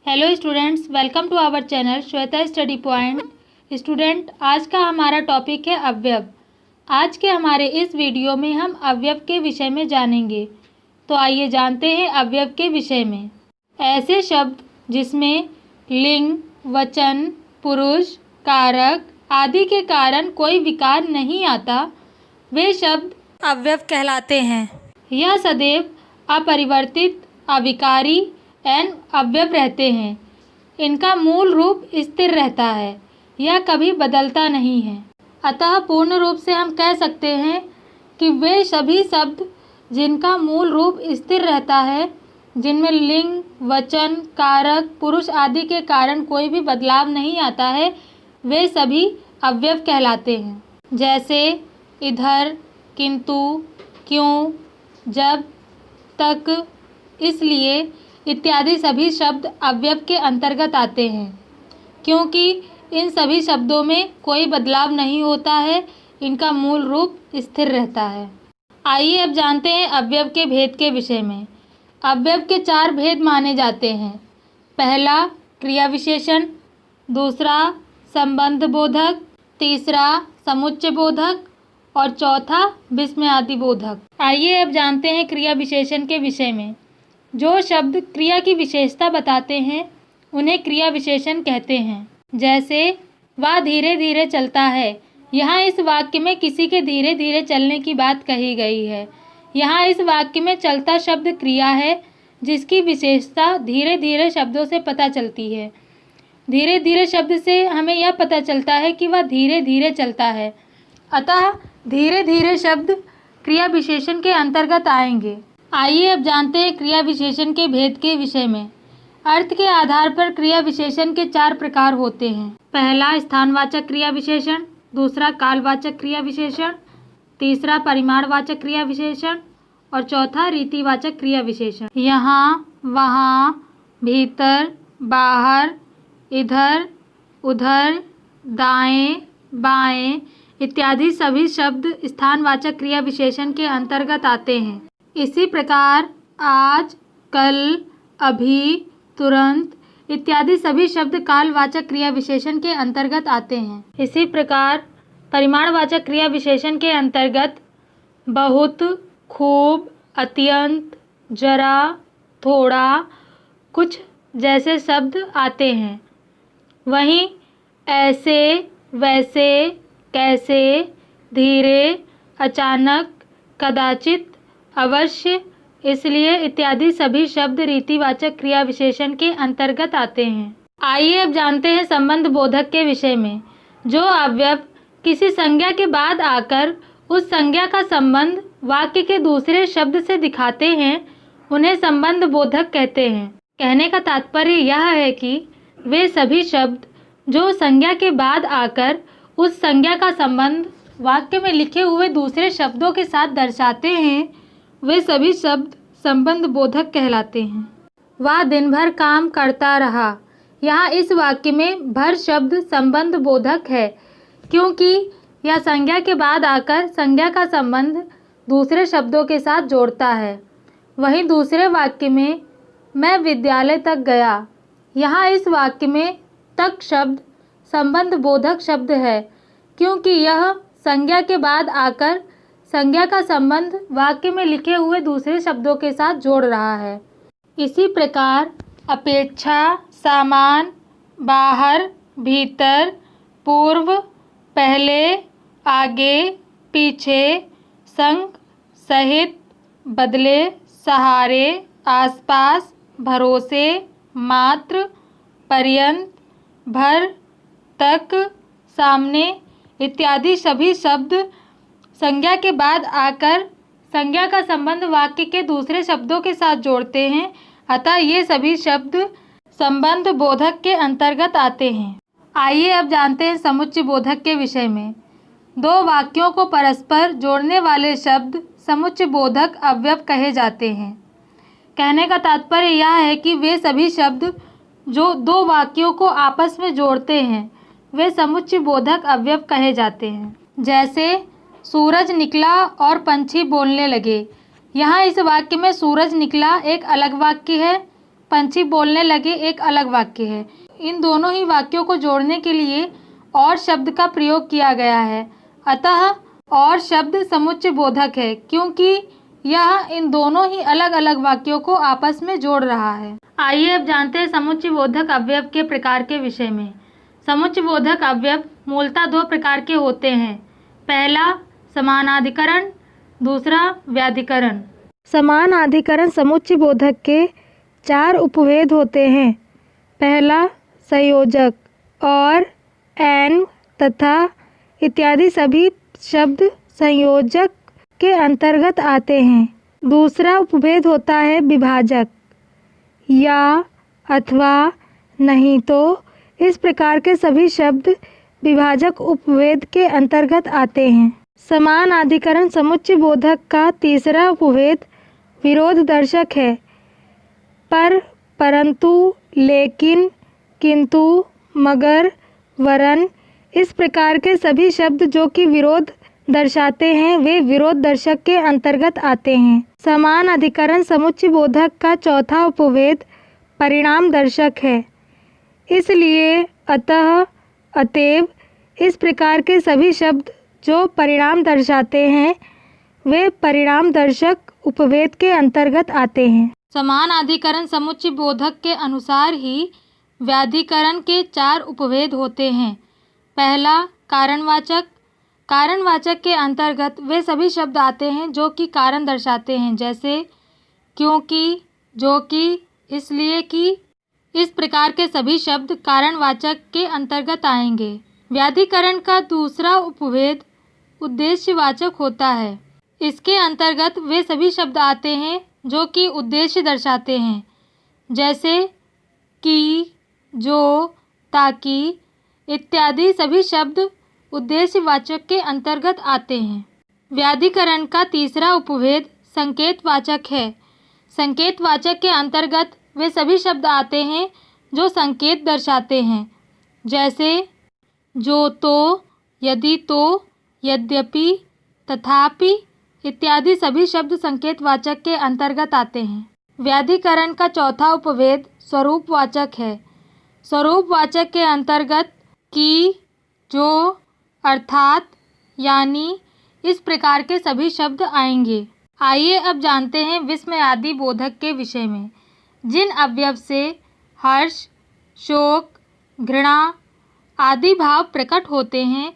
Hello students, welcome to our channel Shweta study point. Student, आज का हमारा टॉपिक है अवयव। आज के हमारे इस वीडियो में हम अवयव के विषय में जानेंगे। तो आइए जानते हैं अवयव के विषय में। ऐसे शब्द जिसमें लिंग, वचन, पुरुष, कारक आदि के कारण कोई विकार नहीं आता, वे शब्द अवयव कहलाते हैं। यह सदैव अपरिवर्तित, अविकारी एवं अवयव रहते हैं। इनका मूल रूप स्थिर रहता है, यह कभी बदलता नहीं है। अतः पूर्ण रूप से हम कह सकते हैं कि वे सभी शब्द जिनका मूल रूप स्थिर रहता है, जिनमें लिंग, वचन, कारक, पुरुष आदि के कारण कोई भी बदलाव नहीं आता है, वे सभी अवयव कहलाते हैं। जैसे इधर, किंतु, क्यों, जब, तक, इसलिए इत्यादि सभी शब्द अवयव के अंतर्गत आते हैं, क्योंकि इन सभी शब्दों में कोई बदलाव नहीं होता है, इनका मूल रूप स्थिर रहता है। आइए अब जानते हैं अवयव के भेद के विषय में। अवयव के 4 भेद माने जाते हैं। पहला क्रिया विशेषण, दूसरा संबंध बोधक, तीसरा समुच्चय बोधक और चौथा विस्मयादि बोधक। आइए अब जानते हैं क्रिया विशेषण के विषय में। जो शब्द क्रिया की विशेषता बताते हैं उन्हें क्रिया विशेषण कहते हैं। जैसे वह धीरे धीरे चलता है, यहाँ इस वाक्य में किसी के धीरे धीरे चलने की बात कही गई है। यहाँ इस वाक्य में चलता शब्द क्रिया है, जिसकी विशेषता धीरे धीरे शब्दों से पता चलती है। धीरे धीरे शब्द से हमें यह पता चलता है कि वह धीरे धीरे चलता है, अतः धीरे धीरे शब्द क्रिया विशेषण के अंतर्गत आएंगे। आइए अब जानते हैं क्रिया विशेषण के भेद के विषय में। अर्थ के आधार पर क्रिया विशेषण के 4 प्रकार होते हैं। पहला स्थानवाचक क्रिया विशेषण, दूसरा कालवाचक क्रिया विशेषण, तीसरा परिमाणवाचक क्रिया विशेषण और चौथा रीतिवाचक क्रिया विशेषण। यहाँ, वहाँ, भीतर, बाहर, इधर, उधर, दाएं, बाएं इत्यादि सभी शब्द स्थानवाचक क्रिया विशेषण के अंतर्गत आते हैं। इसी प्रकार आज, कल, अभी, तुरंत इत्यादि सभी शब्द कालवाचक क्रिया विशेषण के अंतर्गत आते हैं। इसी प्रकार परिमाणवाचक क्रिया विशेषण के अंतर्गत बहुत, खूब, अत्यंत, जरा, थोड़ा, कुछ जैसे शब्द आते हैं। वहीं ऐसे, वैसे, कैसे, धीरे, अचानक, कदाचित, अवश्य, इसलिए इत्यादि सभी शब्द रीतिवाचक क्रिया विशेषण के अंतर्गत आते हैं। आइए अब जानते हैं संबंध बोधक के विषय में। जो अवयव किसी संज्ञा के बाद आकर उस संज्ञा का संबंध वाक्य के दूसरे शब्द से दिखाते हैं, उन्हें संबंध बोधक कहते हैं। कहने का तात्पर्य यह है कि वे सभी शब्द जो संज्ञा के बाद आकर उस संज्ञा का संबंध वाक्य में लिखे हुए दूसरे शब्दों के साथ दर्शाते हैं, वे सभी शब्द संबंध बोधक कहलाते हैं। वह दिन भर काम करता रहा, यहाँ इस वाक्य में भर शब्द संबंध बोधक है, क्योंकि यह संज्ञा के बाद आकर संज्ञा का संबंध दूसरे शब्दों के साथ जोड़ता है। वहीं दूसरे वाक्य में मैं विद्यालय तक गया, यहाँ इस वाक्य में तक शब्द संबंध बोधक शब्द है, क्योंकि यह संज्ञा के बाद आकर संज्ञा का संबंध वाक्य में लिखे हुए दूसरे शब्दों के साथ जोड़ रहा है। इसी प्रकार अपेक्षा, सामान, बाहर, भीतर, पूर्व, पहले, आगे, पीछे, संग, सहित, बदले, सहारे, आसपास, भरोसे, मात्र, पर्यंत, भर, तक, सामने इत्यादि सभी शब्द संज्ञा के बाद आकर संज्ञा का संबंध वाक्य के दूसरे शब्दों के साथ जोड़ते हैं, अतः ये सभी शब्द संबंध बोधक के अंतर्गत आते हैं। आइए अब जानते हैं समुच्चय बोधक के विषय में। 2 वाक्यों को परस्पर जोड़ने वाले शब्द समुच्चय बोधक अवयव कहे जाते हैं। कहने का तात्पर्य यह है कि वे सभी शब्द जो 2 वाक्यों को आपस में जोड़ते हैं, वे समुच्चय बोधक अवयव कहे जाते हैं। जैसे सूरज निकला और पंछी बोलने लगे, यहाँ इस वाक्य में सूरज निकला एक अलग वाक्य है, पंछी बोलने लगे एक अलग वाक्य है। इन दोनों ही वाक्यों को जोड़ने के लिए और शब्द का प्रयोग किया गया है। अतः और शब्द समुच्चय बोधक है, क्योंकि यह इन दोनों ही अलग अलग वाक्यों को आपस में जोड़ रहा है। आइए अब जानते हैं समुच्चय बोधक अवयव के प्रकार के विषय में। समुच्चय बोधक अवयव मूलतः दो प्रकार के होते हैं। पहला समानाधिकरण, दूसरा व्याधिकरण। समानाधिकरण समुच्चय बोधक के 4 उपभेद होते हैं। पहला संयोजक, और, एन तथा इत्यादि सभी शब्द संयोजक के अंतर्गत आते हैं। दूसरा उपभेद होता है विभाजक, या, अथवा, नहीं तो। इस प्रकार के सभी शब्द विभाजक उपभेद के अंतर्गत आते हैं। समानाधिकरण समुच्चय बोधक का तीसरा उपभेद विरोध दर्शक है। पर, परंतु, लेकिन, किंतु, मगर, वरन, इस प्रकार के सभी शब्द जो कि विरोध दर्शाते हैं वे विरोध दर्शक के अंतर्गत आते हैं। समान अधिकरण समुच्चय बोधक का चौथा उपभेद परिणाम दर्शक है। इसलिए, अतः, अतएव, इस प्रकार के सभी शब्द जो परिणाम दर्शाते हैं वे परिणाम दर्शक उपभेद के अंतर्गत आते हैं। समान अधिकरण समुच्चय बोधक के अनुसार ही व्याधिकरण के 4 उपभेद होते हैं। पहला कारणवाचक। कारणवाचक के अंतर्गत वे सभी शब्द आते हैं जो कि कारण दर्शाते हैं, जैसे क्योंकि, जो कि, इसलिए कि। इस प्रकार के सभी शब्द कारणवाचक के अंतर्गत आएंगे। व्याधिकरण का दूसरा उपभेद उद्देश्यवाचक होता है। इसके अंतर्गत वे सभी शब्द आते हैं जो कि उद्देश्य दर्शाते हैं, जैसे कि, जो, ताकि इत्यादि सभी शब्द उद्देश्यवाचक के अंतर्गत आते हैं। व्याधिकरण का तीसरा उपभेद संकेतवाचक है। संकेतवाचक के अंतर्गत वे सभी शब्द आते हैं जो संकेत दर्शाते हैं, जैसे जो, तो, यदि, तो, यद्यपि, तथापि इत्यादि सभी शब्द संकेतवाचक के अंतर्गत आते हैं। व्याधिकरण का चौथा उपभेद स्वरूपवाचक है। स्वरूपवाचक के अंतर्गत कि, जो, अर्थात, यानी इस प्रकार के सभी शब्द आएंगे। आइए अब जानते हैं विस्मयादि बोधक के विषय में। जिन अवयव से हर्ष, शोक, घृणा आदि भाव प्रकट होते हैं,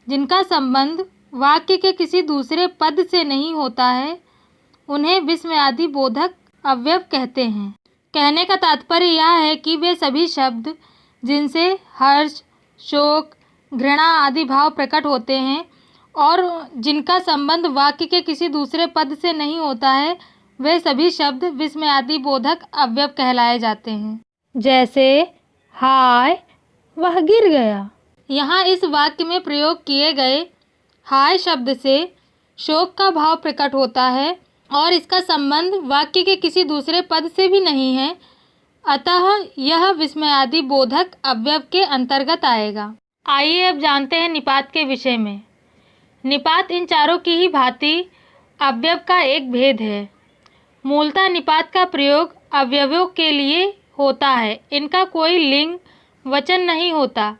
जिनका संबंध वाक्य के किसी दूसरे पद से नहीं होता है, उन्हें विस्मयादि बोधक अवयव कहते हैं। कहने का तात्पर्य यह है कि वे सभी शब्द जिनसे हर्ष, शोक, घृणा आदि भाव प्रकट होते हैं और जिनका संबंध वाक्य के किसी दूसरे पद से नहीं होता है, वे सभी शब्द विस्मयादि बोधक अवयव कहलाए जाते हैं। जैसे हाय, वह गिर गया। यहाँ इस वाक्य में प्रयोग किए गए हाय शब्द से शोक का भाव प्रकट होता है और इसका संबंध वाक्य के किसी दूसरे पद से भी नहीं है, अतः यह विस्मयादि बोधक अवयव के अंतर्गत आएगा। आइए अब जानते हैं निपात के विषय में। निपात इन चारों की ही भांति अवयव का एक भेद है। मूलतः निपात का प्रयोग अवयवों के लिए होता है। इनका कोई लिंग वचन नहीं होता।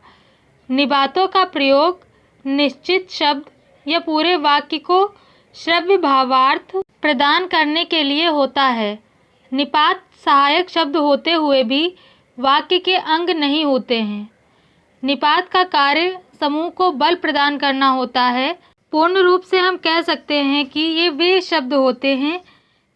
निपातों का प्रयोग निश्चित शब्द या पूरे वाक्य को श्रव्य भावार्थ प्रदान करने के लिए होता है। निपात सहायक शब्द होते हुए भी वाक्य के अंग नहीं होते हैं। निपात का कार्य समूह को बल प्रदान करना होता है। पूर्ण रूप से हम कह सकते हैं कि ये वे शब्द होते हैं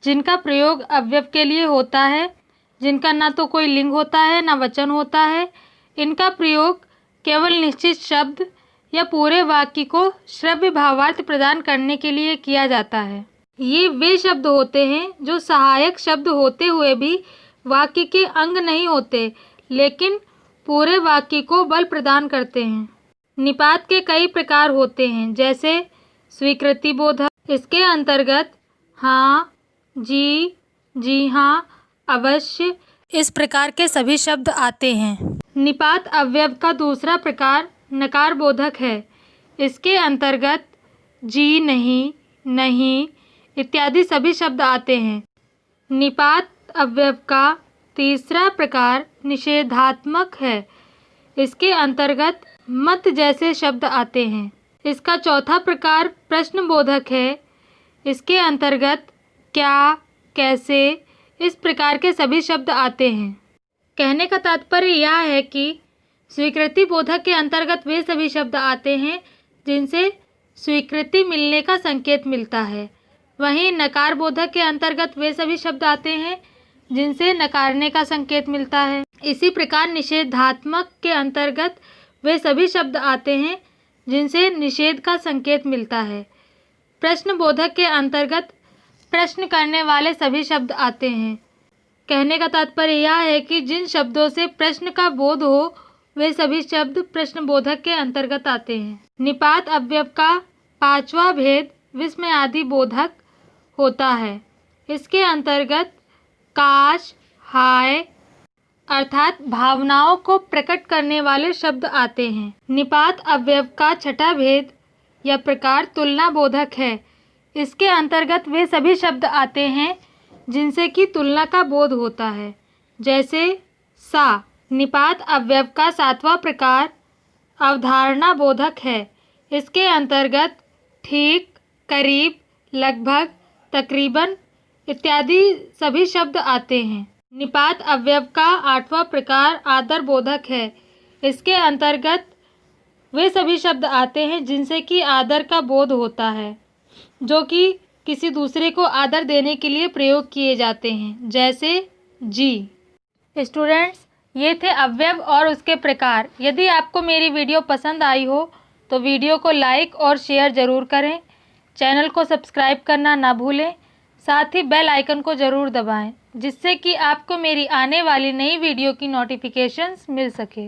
जिनका प्रयोग अवयव के लिए होता है, जिनका ना तो कोई लिंग होता है ना वचन होता है। इनका प्रयोग केवल निश्चित शब्द या पूरे वाक्य को श्रव्य भावार्थ प्रदान करने के लिए किया जाता है। ये वे शब्द होते हैं जो सहायक शब्द होते हुए भी वाक्य के अंग नहीं होते, लेकिन पूरे वाक्य को बल प्रदान करते हैं। निपात के कई प्रकार होते हैं, जैसे स्वीकृति बोधक। इसके अंतर्गत हाँ, जी, जी हाँ, अवश्य इस प्रकार के सभी शब्द आते हैं। निपात अवयव का दूसरा प्रकार नकार बोधक है। इसके अंतर्गत जी नहीं, नहीं इत्यादि सभी शब्द आते हैं। निपात अवयव का तीसरा प्रकार निषेधात्मक है। इसके अंतर्गत मत जैसे शब्द आते हैं। इसका चौथा प्रकार प्रश्नबोधक है। इसके अंतर्गत क्या, कैसे, इस प्रकार के सभी शब्द आते हैं। कहने का तात्पर्य यह है कि स्वीकृति बोधक के अंतर्गत वे सभी शब्द आते हैं जिनसे स्वीकृति मिलने का संकेत मिलता है। वहीं नकार बोधक के अंतर्गत वे सभी शब्द आते हैं जिनसे नकारने का संकेत मिलता है। इसी प्रकार निषेधात्मक के अंतर्गत वे सभी शब्द आते हैं जिनसे निषेध का संकेत मिलता है। प्रश्नबोधक के अंतर्गत प्रश्न करने वाले सभी शब्द आते हैं। कहने का तात्पर्य यह है कि जिन शब्दों से प्रश्न का बोध हो वे सभी शब्द प्रश्नबोधक के अंतर्गत आते हैं। निपात अवयव का पांचवा भेद विस्मयादि बोधक होता है। इसके अंतर्गत काश, हाय अर्थात भावनाओं को प्रकट करने वाले शब्द आते हैं। निपात अवयव का छठा भेद या प्रकार तुलना बोधक है। इसके अंतर्गत वे सभी शब्द आते हैं जिनसे कि तुलना का बोध होता है, जैसे सा। निपात अवयव का सातवां प्रकार अवधारणा बोधक है। इसके अंतर्गत ठीक, करीब, लगभग, तकरीबन इत्यादि सभी शब्द आते हैं। निपात अवयव का आठवां प्रकार आदर बोधक है। इसके अंतर्गत वे सभी शब्द आते हैं जिनसे कि आदर का बोध होता है, जो कि किसी दूसरे को आदर देने के लिए प्रयोग किए जाते हैं, जैसे जी। स्टूडेंट्स, ये थे अवयव और उसके प्रकार। यदि आपको मेरी वीडियो पसंद आई हो तो वीडियो को लाइक और शेयर ज़रूर करें। चैनल को सब्सक्राइब करना ना भूलें। साथ ही बेल आइकन को ज़रूर दबाएं, जिससे कि आपको मेरी आने वाली नई वीडियो की नोटिफिकेशंस मिल सके।